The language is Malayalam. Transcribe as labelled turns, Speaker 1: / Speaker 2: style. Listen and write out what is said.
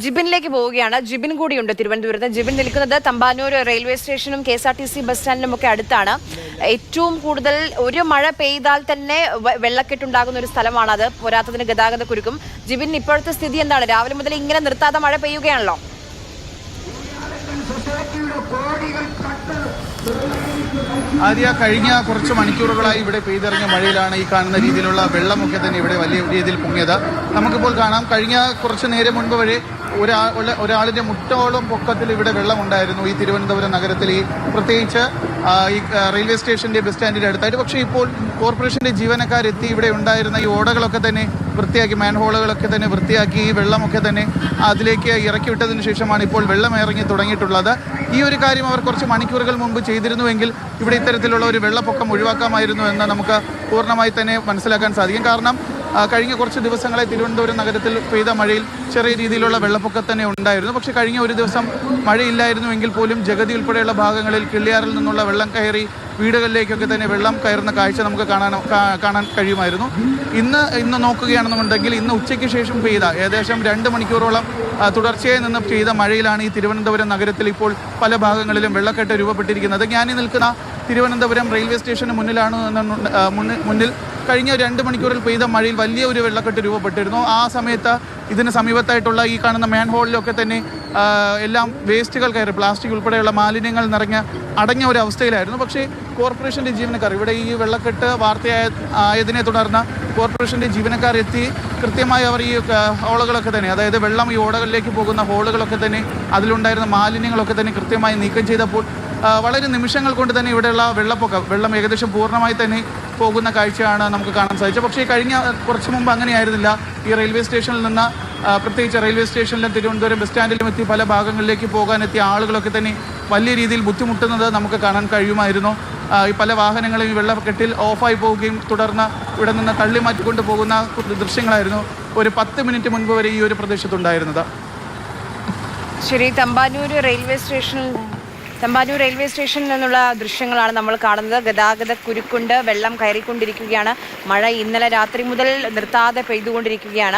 Speaker 1: ജിബിനിലേക്ക് പോവുകയാണ്. ജിബിൻ കൂടിയുണ്ട് തിരുവനന്തപുരത്ത്. ജിബിൻ നിൽക്കുന്നത് തമ്പാനൂർ റെയിൽവേ സ്റ്റേഷനും KSRTC ബസ് സ്റ്റാൻഡിനും ഒക്കെ അടുത്താണ്. ഏറ്റവും കൂടുതൽ ഒരു മഴ പെയ്താൽ തന്നെ വെള്ളക്കെട്ടുണ്ടാകുന്ന ഒരു സ്ഥലമാണ് അത്. പോരാത്തതിന് ഗതാഗത കുരുക്കും. ജിബിൻ, ഇപ്പോഴത്തെ സ്ഥിതി എന്താണ്? രാവിലെ മുതൽ ഇങ്ങനെ നിർത്താതെ മഴ പെയ്യുകയാണല്ലോ.
Speaker 2: ആദ്യ കഴിഞ്ഞ കുറച്ച് മണിക്കൂറുകളായി ഇവിടെ പെയ്തിറങ്ങിയ മഴയിലാണ് ഈ കാണുന്ന രീതിയിലുള്ള വെള്ളമൊക്കെ തന്നെ ഇവിടെ വലിയ രീതിയിൽ പൊങ്ങിയത്. നമുക്കിപ്പോൾ കാണാം, കഴിഞ്ഞ കുറച്ച് നേരം മുൻപ് വരെ ഒരാളിന്റെ മുട്ടോളം പൊക്കത്തിൽ ഇവിടെ വെള്ളമുണ്ടായിരുന്നു ഈ തിരുവനന്തപുരം നഗരത്തിൽ, ഈ പ്രത്യേകിച്ച് ഈ റെയിൽവേ സ്റ്റേഷന്റെ ബസ് സ്റ്റാൻഡിന്റെ അടുത്തായിട്ട്. പക്ഷേ ഇപ്പോൾ കോർപ്പറേഷന്റെ ജീവനക്കാരെത്തി ഇവിടെ ഉണ്ടായിരുന്ന ഈ ഓടകളൊക്കെ തന്നെ വൃത്തിയാക്കി, മാൻഹോളുകളൊക്കെ തന്നെ വൃത്തിയാക്കി ഈ വെള്ളമൊക്കെ തന്നെ അതിലേക്ക് ഇറക്കി വിട്ടതിന് ശേഷമാണ് ഇപ്പോൾ വെള്ളം ഇറങ്ങി തുടങ്ങിയിട്ടുള്ളത്. ഈ ഒരു കാര്യം അവർ കുറച്ച് മണിക്കൂറുകൾ മുമ്പ് ചെയ്തിരുന്നുവെങ്കിൽ ഇവിടെ ഇത്തരത്തിലുള്ള ഒരു വെള്ളപ്പൊക്കം ഒഴിവാക്കാമായിരുന്നു എന്ന് നമുക്ക് പൂർണ്ണമായി തന്നെ മനസ്സിലാക്കാൻ സാധിക്കും. കാരണം കഴിഞ്ഞ കുറച്ച് ദിവസങ്ങളെ തിരുവനന്തപുരം നഗരത്തിൽ പെയ്ത മഴയിൽ ചെറിയ രീതിയിലുള്ള വെള്ളപ്പൊക്കം തന്നെ ഉണ്ടായിരുന്നു. പക്ഷേ കഴിഞ്ഞ ഒരു ദിവസം മഴയില്ലായിരുന്നുവെങ്കിൽ പോലും ജഗതി ഉൾപ്പെടെയുള്ള ഭാഗങ്ങളിൽ കിള്ളിയാറിൽ നിന്നുള്ള വെള്ളം കയറി വീടുകളിലേക്കൊക്കെ തന്നെ വെള്ളം കയറുന്ന കാഴ്ച നമുക്ക് കാണാൻ കഴിയുമായിരുന്നു. ഇന്ന് നോക്കുകയാണെന്നുണ്ടെങ്കിൽ ഇന്ന് ഉച്ചയ്ക്ക് ശേഷം പെയ്ത ഏകദേശം 2 മണിക്കൂറോളം തുടർച്ചയായി നിന്ന് പെയ്ത മഴയിലാണ് ഈ തിരുവനന്തപുരം നഗരത്തിൽ ഇപ്പോൾ പല ഭാഗങ്ങളിലും വെള്ളക്കെട്ട് രൂപപ്പെട്ടിരിക്കുന്നത്. ഞാനീ നിൽക്കുന്ന തിരുവനന്തപുരം റെയിൽവേ സ്റ്റേഷന് മുന്നിൽ കഴിഞ്ഞ 2 മണിക്കൂറിൽ പെയ്ത മഴയിൽ വലിയ ഒരു വെള്ളക്കെട്ട് രൂപപ്പെട്ടിരുന്നു. ആ സമയത്ത് ഇതിന് സമീപത്തായിട്ടുള്ള ഈ കാണുന്ന മാൻഹോളിലൊക്കെ തന്നെ എല്ലാം വേസ്റ്റുകൾ കയറി, പ്ലാസ്റ്റിക് ഉൾപ്പെടെയുള്ള മാലിന്യങ്ങൾ അടങ്ങിയ ഒരു അവസ്ഥയിലായിരുന്നു. പക്ഷേ കോർപ്പറേഷൻ്റെ ജീവനക്കാർ ഇവിടെ ഈ വെള്ളക്കെട്ട് വാർത്തയായതിനെ തുടർന്ന് കോർപ്പറേഷൻ്റെ ജീവനക്കാർ എത്തി കൃത്യമായി അവർ ഈ ഹോളുകളൊക്കെ തന്നെ, അതായത് വെള്ളം ഈ ഓടകളിലേക്ക് പോകുന്ന ഹോളുകളൊക്കെ തന്നെ അതിലുണ്ടായിരുന്ന മാലിന്യങ്ങളൊക്കെ തന്നെ കൃത്യമായി നീക്കം ചെയ്തപ്പോൾ വളരെ നിമിഷങ്ങൾ കൊണ്ട് തന്നെ ഇവിടെയുള്ള വെള്ളം ഏകദേശം പൂർണ്ണമായി തന്നെ പോകുന്ന കാഴ്ചയാണ് നമുക്ക് കാണാൻ സാധിച്ചത്. പക്ഷേ കഴിഞ്ഞ കുറച്ച് മുമ്പ് അങ്ങനെയായിരുന്നില്ല. ഈ റെയിൽവേ സ്റ്റേഷനിൽ നിന്ന്, പ്രത്യേകിച്ച് റെയിൽവേ സ്റ്റേഷനിലും തിരുവനന്തപുരം ബസ് സ്റ്റാൻഡിലും എത്തി പല ഭാഗങ്ങളിലേക്ക് പോകാനെത്തിയ ആളുകളൊക്കെ തന്നെ വലിയ രീതിയിൽ ബുദ്ധിമുട്ടുന്നത് നമുക്ക് കാണാൻ കഴിയുമായിരുന്നു. ഈ പല വാഹനങ്ങളും ഈ വെള്ളക്കെട്ടിൽ ഓഫായി പോവുകയും തുടർന്ന് ഇവിടെ നിന്ന് തള്ളി മാറ്റിക്കൊണ്ട് പോകുന്ന ദൃശ്യങ്ങളായിരുന്നു ഒരു 10 മിനിറ്റ് മുൻപ് വരെ ഈ ഒരു പ്രദേശത്തുണ്ടായിരുന്നത്.
Speaker 1: ശരി, തമ്പാനൂർ റെയിൽവേ സ്റ്റേഷനിൽ നിന്നുള്ള ദൃശ്യങ്ങളാണ് നമ്മൾ കാണുന്നത്. ഗതാഗത കുരുക്കുണ്ട്, വെള്ളം കയറിക്കൊണ്ടിരിക്കുകയാണ്. മഴ ഇന്നലെ രാത്രി മുതൽ നിർത്താതെ പെയ്തുകൊണ്ടിരിക്കുകയാണ്.